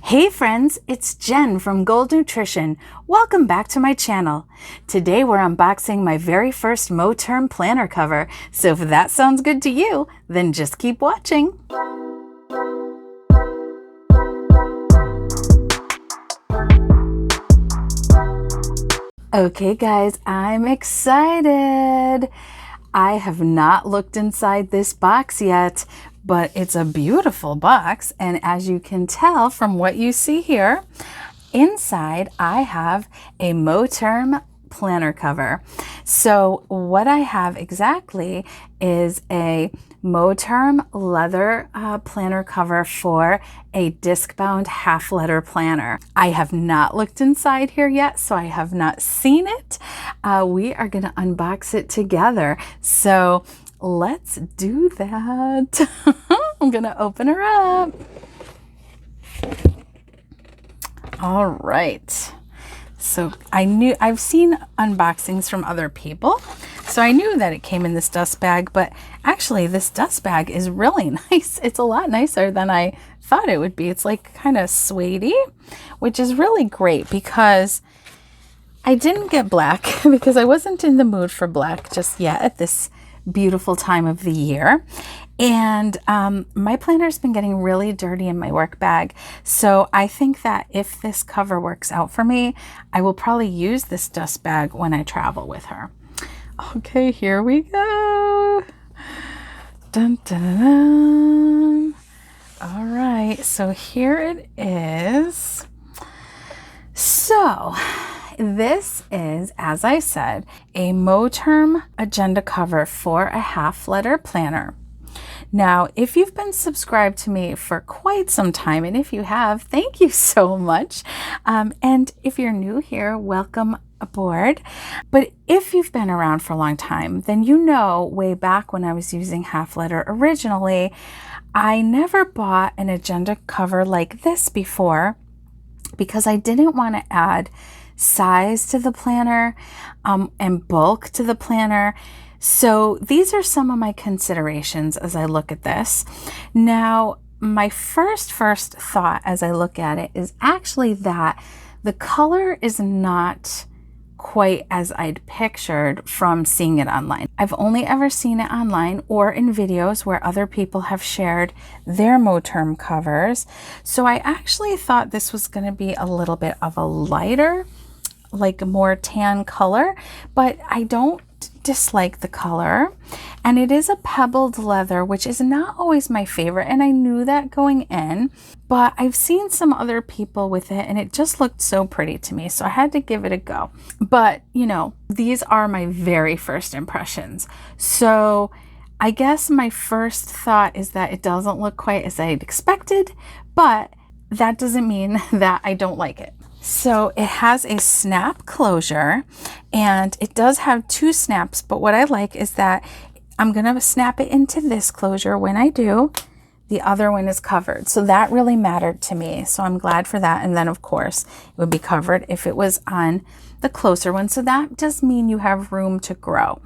Hey friends, it's Jen from Gold Nutrition. Welcome back to my channel. Today we're unboxing my very first Moterm planner cover, so if that sounds good to you, then just keep watching. Okay guys, I'm excited. I have not looked inside this box yet, but it's a beautiful box, and as you can tell from what you see here, inside I have a Moterm planner cover. So what I have exactly is a Moterm leather planner cover for a Discbound half-letter planner. I have not looked inside here yet, so I have not seen it. We are going to unbox it together. So let's do that. I'm going to open her up. All right. So I've seen unboxings from other people, so I knew that it came in this dust bag, but actually this dust bag is really nice. It's a lot nicer than I thought it would be. It's like kind of suede-y, which is really great because I didn't get black because I wasn't in the mood for black just yet at this beautiful time of the year. And my planner's been getting really dirty in my work bag. So I think that if this cover works out for me, I will probably use this dust bag when I travel with her. Okay, here we go. Dun, dun, dun, dun. All right, so here it is. So this is, as I said, a Moterm agenda cover for a half-letter planner. Now, if you've been subscribed to me for quite some time, and if you have, thank you so much. And if you're new here, welcome aboard. But if you've been around for a long time, then you know way back when I was using half-letter originally, I never bought an agenda cover like this before because I didn't want to add size to the planner and bulk to the planner. So these are some of my considerations as I look at this. Now, my first thought as I look at it is actually that the color is not quite as I'd pictured from seeing it online. I've only ever seen it online or in videos where other people have shared their Moterm covers. So I actually thought this was going to be a little bit of a lighter, like a more tan color, but I don't dislike the color, and it is a pebbled leather, which is not always my favorite, and I knew that going in, but I've seen some other people with it and it just looked so pretty to me, so I had to give it a go. But you know, these are my very first impressions, so I guess my first thought is that it doesn't look quite as I'd expected, but that doesn't mean that I don't like it. So it has a snap closure, and it does have two snaps, but what I like is that I'm going to snap it into this closure when I do. The other one is covered, so that really mattered to me, so I'm glad for that. And then of course it would be covered if it was on the closer one, so that does mean you have room to grow.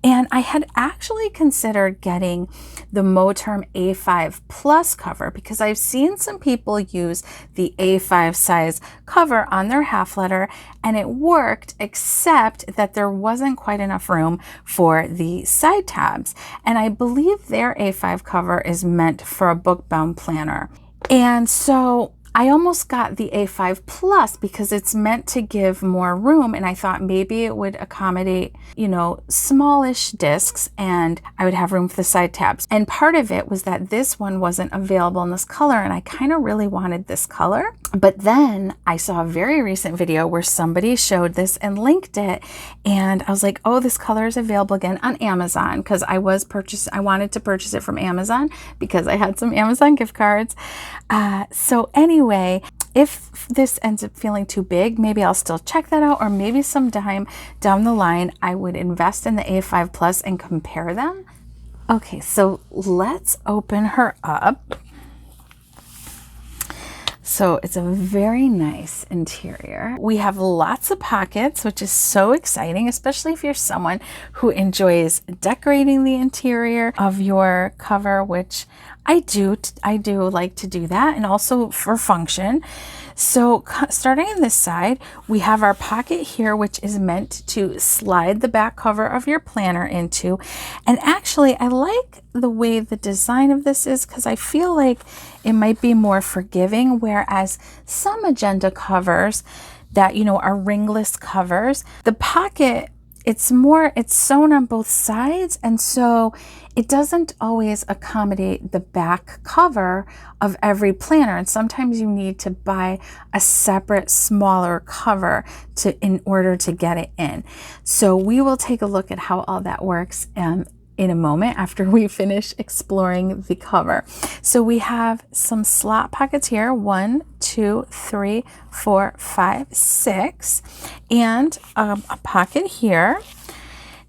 And I had actually considered getting the Moterm A5 Plus cover because I've seen some people use the A5 size cover on their half-letter and it worked, except that there wasn't quite enough room for the side tabs. And I believe their A5 cover is meant for a book-bound planner. And so I almost got the A5 Plus because it's meant to give more room, and I thought maybe it would accommodate, you know, smallish discs and I would have room for the side tabs. And part of it was that this one wasn't available in this color, and I kind of really wanted this color. But then I saw a very recent video where somebody showed this and linked it, and I was like, oh, this color is available again on Amazon, because I wanted to purchase it from Amazon because I had some Amazon gift cards. So anyway, if this ends up feeling too big, maybe I'll still check that out, or maybe sometime down the line I would invest in the A5 Plus and compare them. Okay, so let's open her up. So it's a very nice interior. We have lots of pockets, which is so exciting, especially if you're someone who enjoys decorating the interior of your cover, which I do like to do that, and also for function. So starting on this side, we have our pocket here, which is meant to slide the back cover of your planner into. And actually, I like the way the design of this is because I feel like it might be more forgiving, whereas some agenda covers that, you know, are ringless covers, the pocket, it's sewn on both sides, and so it doesn't always accommodate the back cover of every planner. And sometimes you need to buy a separate, smaller cover in order to get it in. So we will take a look at how all that works in a moment after we finish exploring the cover. So we have some slot pockets here, 1, 2, 3, 4, 5, 6, and a pocket here.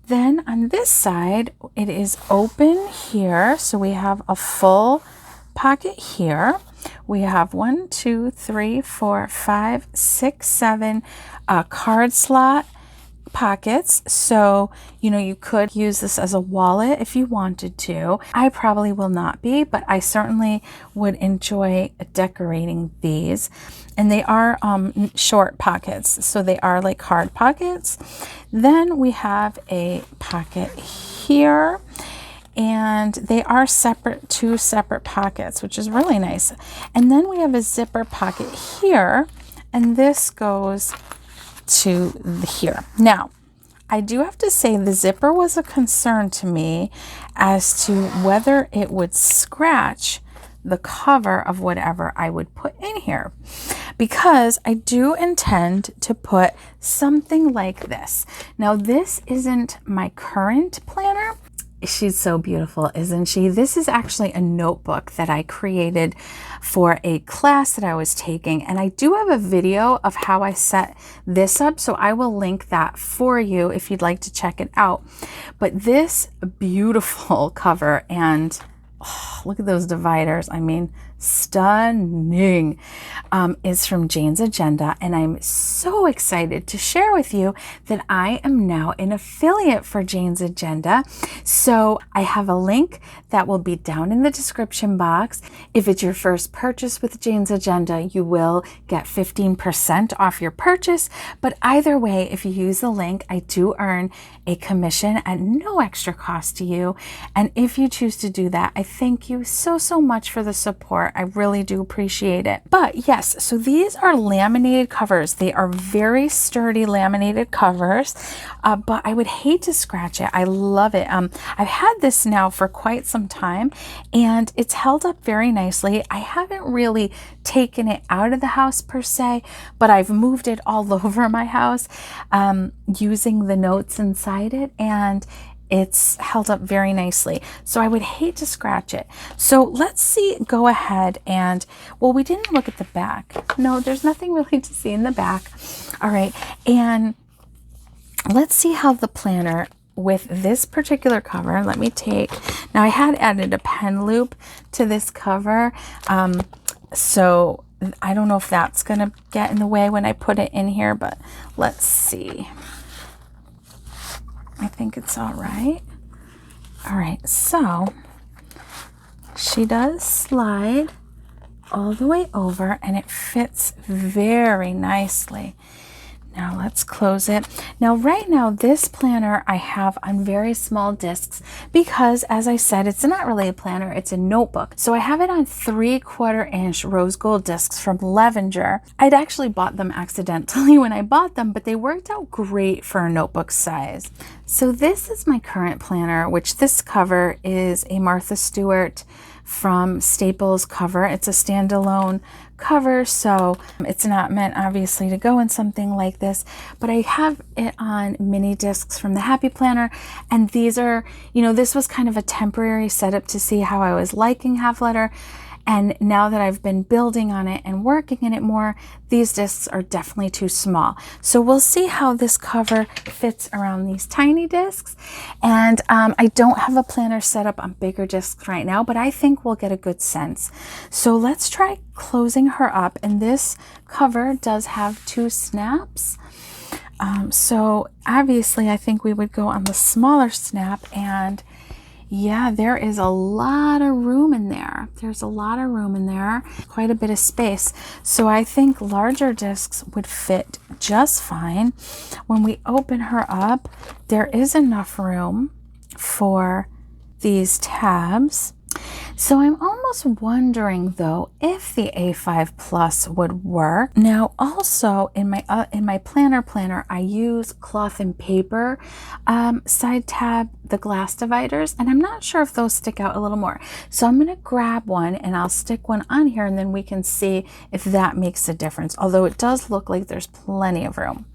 Then on this side, it is open here. So we have a full pocket here. We have 1, 2, 3, 4, 5, 6, 7 card slot pockets. So, you know, you could use this as a wallet if you wanted to. I probably will not be, but I certainly would enjoy decorating these. And they are short pockets, so they are like card pockets. Then we have a pocket here, and they are separate, 2 separate pockets, which is really nice. And then we have a zipper pocket here, and this goes to here. Now, I do have to say the zipper was a concern to me as to whether it would scratch the cover of whatever I would put in here, because I do intend to put something like this. Now, this isn't my current planner. She's so beautiful, isn't she? This is actually a notebook that I created for a class that I was taking, and I do have a video of how I set this up, so I will link that for you if you'd like to check it out. But this beautiful cover, and oh, look at those dividers, I mean, stunning, is from Jane's Agenda, and I'm so excited to share with you that I am now an affiliate for Jane's Agenda. So I have a link that will be down in the description box. If it's your first purchase with Jane's Agenda, you will get 15% off your purchase, but either way, if you use the link, I do earn a commission at no extra cost to you. And if you choose to do that, I thank you so much for the support. I really do appreciate it. But yes, so these are laminated covers. They are very sturdy laminated covers, but I would hate to scratch it. I love it. I've had this now for quite some time, and it's held up very nicely. I haven't really taken it out of the house per se, but I've moved it all over my house using the notes inside it, and it's held up very nicely. So I would hate to scratch it. So let's go ahead and, well, we didn't look at the back. No, there's nothing really to see in the back. All right. And let's see how the planner with this particular cover, now I had added a pen loop to this cover. So I don't know if that's going to get in the way when I put it in here, but let's see. I think it's all right. All right, so she does slide all the way over, and it fits very nicely. Now let's close it. Now right now, this planner I have on very small discs because, as I said, it's not really a planner, it's a notebook. So I have it on 3/4 inch rose gold discs from Levenger. I'd actually bought them accidentally when I bought them, but they worked out great for a notebook size. So this is my current planner, which this cover is a Martha Stewart from Staples cover. It's a standalone cover, so it's not meant obviously to go in something like this, but I have it on mini discs from the Happy Planner, and these are, you know, this was kind of a temporary setup to see how I was liking Half-Letter, and now that I've been building on it and working in it more, these discs are definitely too small. So we'll see how this cover fits around these tiny discs. And I don't have a planner set up on bigger discs right now, but I think we'll get a good sense. So let's try closing her up. And this cover does have 2 snaps. So obviously I think we would go on the smaller snap, and Yeah, there is a lot of room in there. There's a lot of room in there, quite a bit of space. So I think larger discs would fit just fine. When we open her up, there is enough room for these tabs. So I'm almost wondering though if the A5 Plus would work. Now also in my planner I use cloth and paper side tab, the glass dividers, and I'm not sure if those stick out a little more. So I'm going to grab one and I'll stick one on here, and then we can see if that makes a difference. Although it does look like there's plenty of room.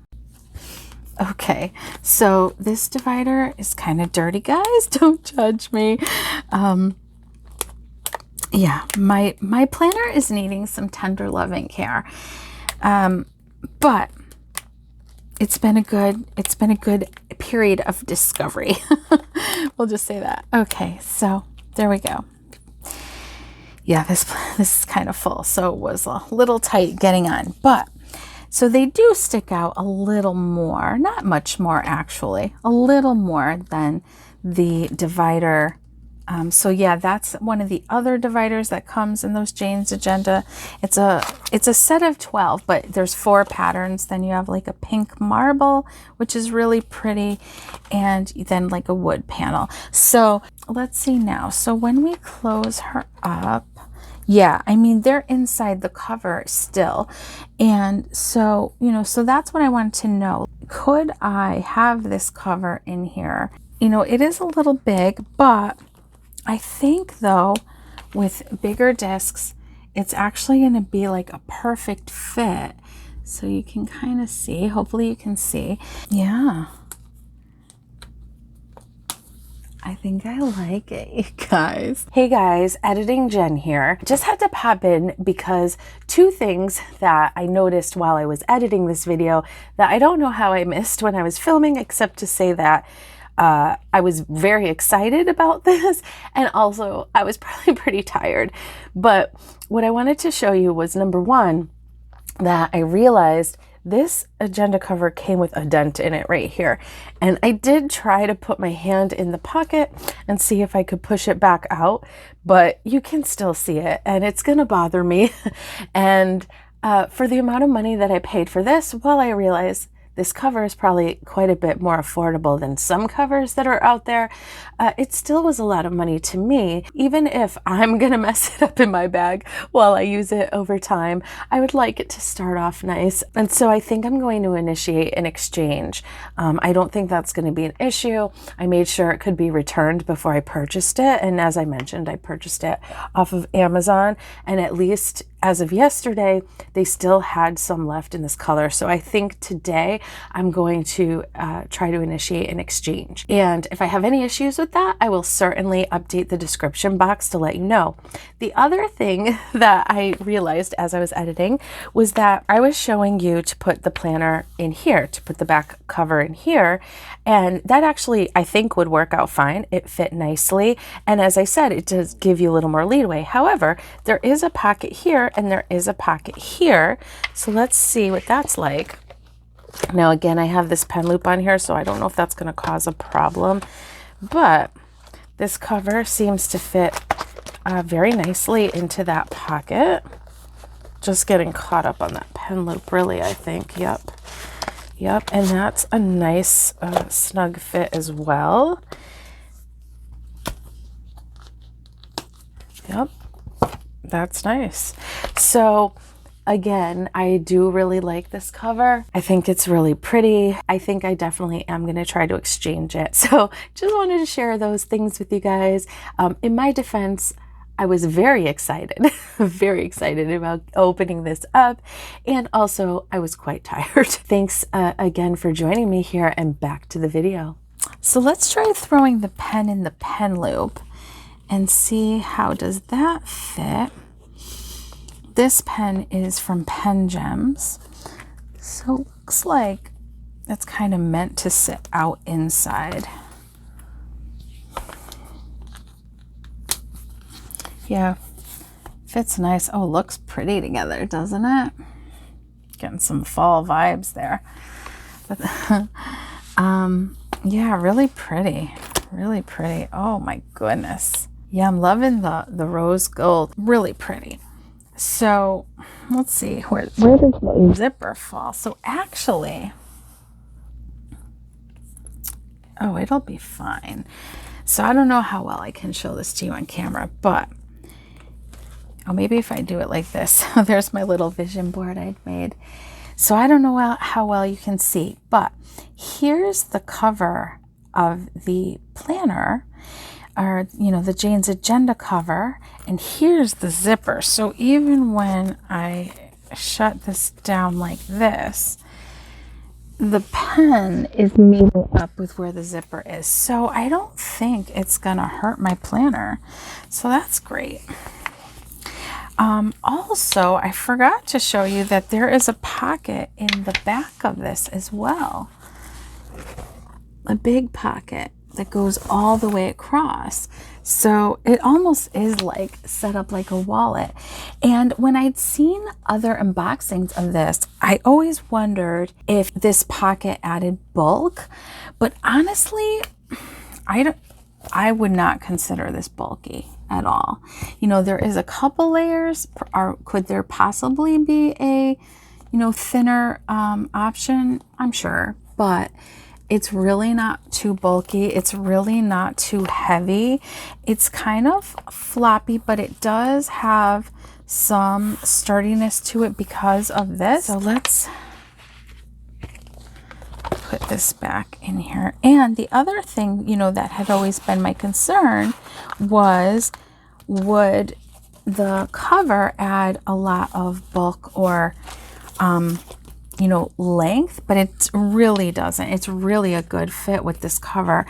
Okay, so this divider is kind of dirty, guys. Don't judge me. Yeah, my planner is needing some tender loving care. But it's been a good period of discovery. We'll just say that. Okay, so there we go. Yeah, this is kind of full, so it was a little tight getting on, but so they do stick out a little more, not much more actually, a little more than the divider. So yeah, that's one of the other dividers that comes in those Jane's Agenda. It's a set of 12, but there's 4 patterns. Then you have like a pink marble, which is really pretty, and then like a wood panel. So let's see now. So when we close her up, yeah, I mean, they're inside the cover still. And so, you know, so that's what I wanted to know. Could I have this cover in here? You know, it is a little big, but I think though, with bigger discs, it's actually going to be like a perfect fit. So you can kind of see, hopefully you can see. Yeah. I think I like it, you guys. Hey guys, Editing Jen here. Just had to pop in because 2 things that I noticed while I was editing this video that I don't know how I missed when I was filming, except to say that I was very excited about this, and also I was probably pretty tired. But what I wanted to show you was, number 1, that I realized this agenda cover came with a dent in it right here. And I did try to put my hand in the pocket and see if I could push it back out, but you can still see it and it's gonna bother me. And for the amount of money that I paid for this, well, I realized this cover is probably quite a bit more affordable than some covers that are out there. It still was a lot of money to me. Even if I'm gonna mess it up in my bag while I use it over time, I would like it to start off nice. And so I think I'm going to initiate an exchange. I don't think that's gonna be an issue. I made sure it could be returned before I purchased it. And as I mentioned, I purchased it off of Amazon, and at least as of yesterday, they still had some left in this color. So I think today I'm going to try to initiate an exchange. And if I have any issues with that, I will certainly update the description box to let you know. The other thing that I realized as I was editing was that I was showing you to put the planner in here, to put the back cover in here. And that actually, I think, would work out fine. It fit nicely. And as I said, it does give you a little more leeway. However, there is a pocket here and there is a pocket here. So let's see what that's like. Now, again, I have this pen loop on here, so I don't know if that's going to cause a problem, but this cover seems to fit very nicely into that pocket. Just getting caught up on that pen loop, really, I think. Yep. And that's a nice snug fit as well. Yep. That's nice. So again, I do really like this cover. I think it's really pretty. I think I definitely am going to try to exchange it. So just wanted to share those things with you guys. In my defense, I was very excited, very excited about opening this up. And also I was quite tired. Thanks again for joining me here, and back to the video. So let's try throwing the pen in the pen loop and see how does that fit. This pen is from Pen Gems. So it looks like it's kind of meant to sit out inside. Yeah, fits nice. Oh, looks pretty together, doesn't it? Getting some fall vibes there. But yeah, really pretty. Really pretty. Oh my goodness. Yeah, I'm loving the rose gold. Really pretty. So let's see, where does the zipper fall? So actually, oh, it'll be fine. So I don't know how well I can show this to you on camera, but oh, maybe if I do it like this. There's my little vision board I'd made. So I don't know how well you can see, but here's the cover of the planner, or the Jane's Agenda cover, and here's the zipper. So even when I shut this down like this, the pen is meeting up with where the zipper is. So I don't think it's gonna hurt my planner. So that's great. Also, I forgot to show you that there is a pocket in the back of this as well. A big pocket that goes all the way across. So it almost is like set up like a wallet. And when I'd seen other unboxings of this, I always wondered if this pocket added bulk, but honestly, I would not consider this bulky at all. There is a couple layers. Could there possibly be a, thinner option? I'm sure, but it's really not too bulky. It's really not too heavy. It's kind of floppy, but it does have some sturdiness to it because of this. So let's put this back in here. And the other thing, that had always been my concern was, would the cover add a lot of bulk or length? But it really doesn't. It's really a good fit with this cover.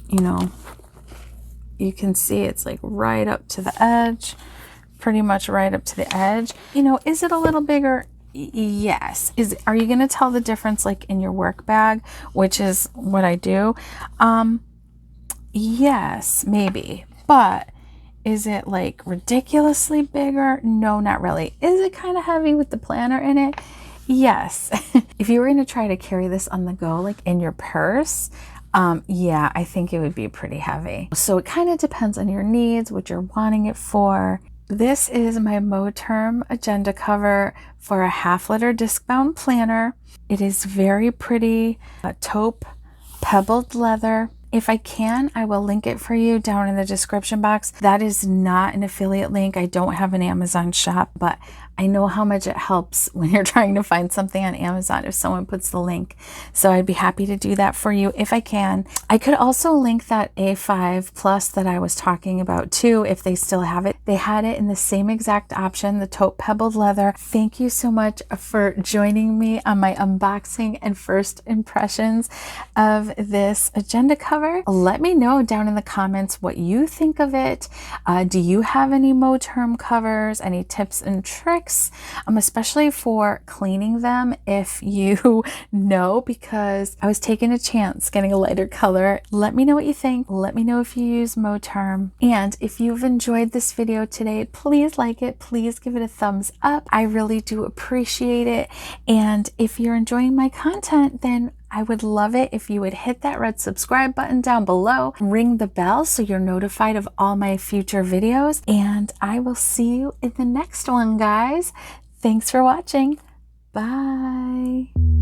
You can see it's like right up to the edge, pretty much right up to the edge. Is it a little bigger? Yes. Are you going to tell the difference like in your work bag, which is what I do? Yes, maybe. But is it like ridiculously bigger? No, not really. Is it kind of heavy with the planner in it? Yes. If you were going to try to carry this on the go, like in your purse, yeah, I think it would be pretty heavy. So it kind of depends on your needs, what you're wanting it for. This is my Moterm Agenda cover for a half-letter disc-bound planner. It is very pretty, taupe, pebbled leather. If I can, I will link it for you down in the description box. That is not an affiliate link. I don't have an Amazon shop, but I know how much it helps when you're trying to find something on Amazon if someone puts the link. So I'd be happy to do that for you if I can. I could also link that A5 Plus that I was talking about too, if they still have it. They had it in the same exact option, the taupe pebbled leather. Thank you so much for joining me on my unboxing and first impressions of this agenda cover. Let me know down in the comments what you think of it. Do you have any Moterm covers, any tips and tricks? Especially for cleaning them, if you know, because I was taking a chance getting a lighter color. Let me know what you think. Let me know if you use Moterm. And if you've enjoyed this video today, please like it. Please give it a thumbs up. I really do appreciate it. And if you're enjoying my content, then I would love it if you would hit that red subscribe button down below, ring the bell so you're notified of all my future videos, and I will see you in the next one, guys. Thanks for watching. Bye.